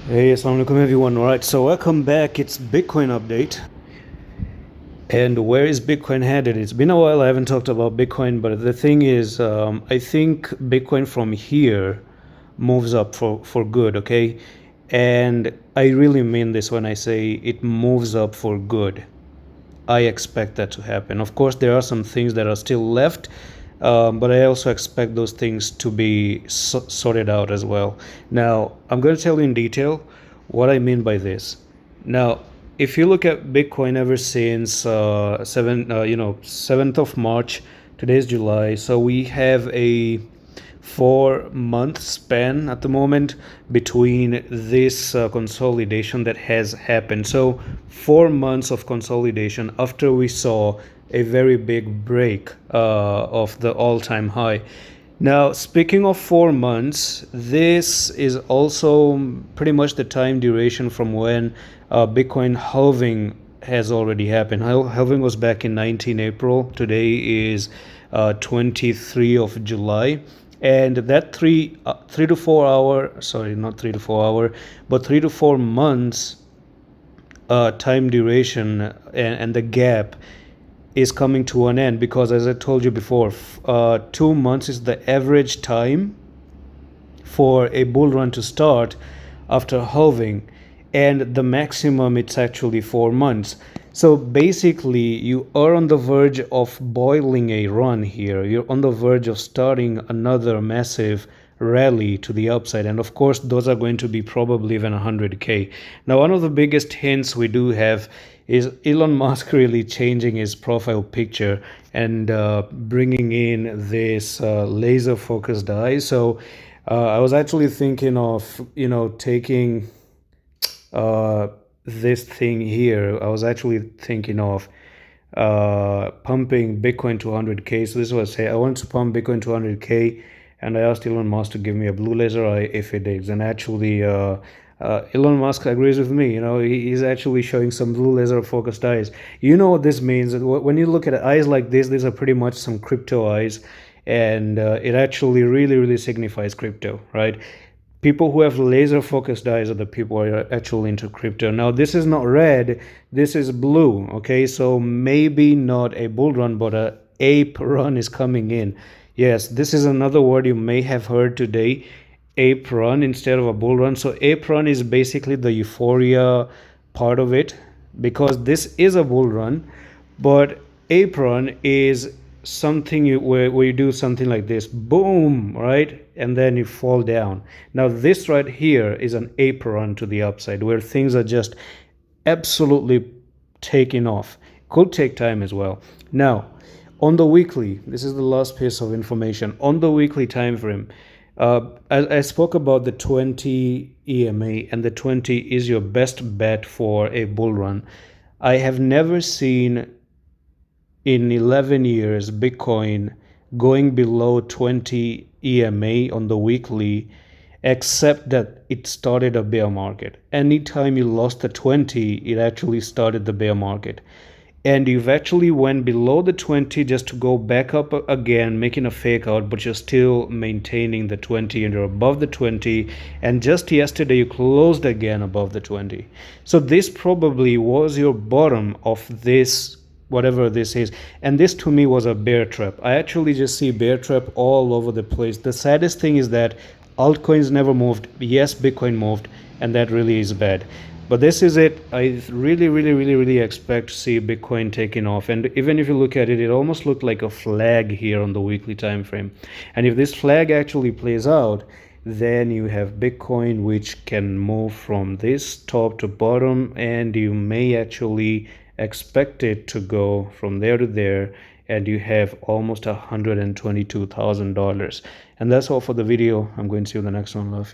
Hey, assalamu alaikum everyone. Alright, so welcome back. It's Bitcoin update. And where is Bitcoin headed? It's been a while. I haven't talked about Bitcoin, but the thing is, I think Bitcoin from here moves up for good, okay? And I really mean this when I say it moves up for good. I expect that to happen. Of course, there are some things that are still left, but I also expect those things to be sorted out as well. Now, I'm going to tell you in detail what I mean by this. Now, if you look at Bitcoin ever since 7th of March, today's July, so we have a 4 month span at the moment between this consolidation that has happened. So 4 months of consolidation after we saw a very big break of the all-time high. Now, speaking of 4 months, this is also pretty much the time duration from when Bitcoin halving has already happened. Halving was back in 19 April. Today is 23 of July. And that 3 to 4 hour, sorry, not 3 to 4 hour, but 3 to 4 months time duration and the gap is coming to an end, because as I told you before, 2 months is the average time for a bull run to start after halving, and the maximum it's actually 4 months. So basically you are on the verge of boiling a run here. You're on the verge of starting another massive rally to the upside, and of course those are going to be probably even 100k. Now, one of the biggest hints we do have is Elon Musk really changing his profile picture and bringing in this laser focused eye. So I was actually thinking of taking this thing here. I was actually thinking of pumping Bitcoin to 100k. So this is what I say. I want to pump Bitcoin to 100k, and I asked Elon Musk to give me a blue laser eye if it digs. And actually, Elon Musk agrees with me. He's actually showing some blue laser focused eyes. You know what this means? When you look at eyes like this, these are pretty much some crypto eyes, and it actually really signifies crypto, right? People who have laser focused eyes are the people who are actually into crypto. Now, this is not red, this is blue, okay? So maybe not a bull run, but a ape run is coming in. Yes, this is another word you may have heard today, ape run instead of a bull run. So ape run is basically the euphoria part of it, because this is a bull run, but ape run is something where you do something like this, boom, right, and then you fall down. Now this right here is an ape run to the upside, where things are just absolutely taking off. Could take time as well. Now, on the weekly, this is the last piece of information. On the weekly time frame, I spoke about the 20 EMA, and the 20 is your best bet for a bull run. I have never seen in 11 years Bitcoin going below 20 EMA on the weekly, except that it started a bear market. Anytime you lost the 20, it actually started the bear market. And you've actually went below the 20 just to go back up again, making a fake out, but you're still maintaining the 20 and you're above the 20. And just yesterday you closed again above the 20. So this probably was your bottom of this, whatever this is. And this to me was a bear trap. I actually just see bear trap all over the place. The saddest thing is that altcoins never moved. Yes, Bitcoin moved, and that really is bad. But this is it. I really expect to see Bitcoin taking off. And even if you look at it, it almost looked like a flag here on the weekly time frame. And if this flag actually plays out, then you have Bitcoin, which can move from this top to bottom, and you may actually expect it to go from there to there, and you have almost $122,000. And that's all for the video. I'm going to see you in the next one. Love.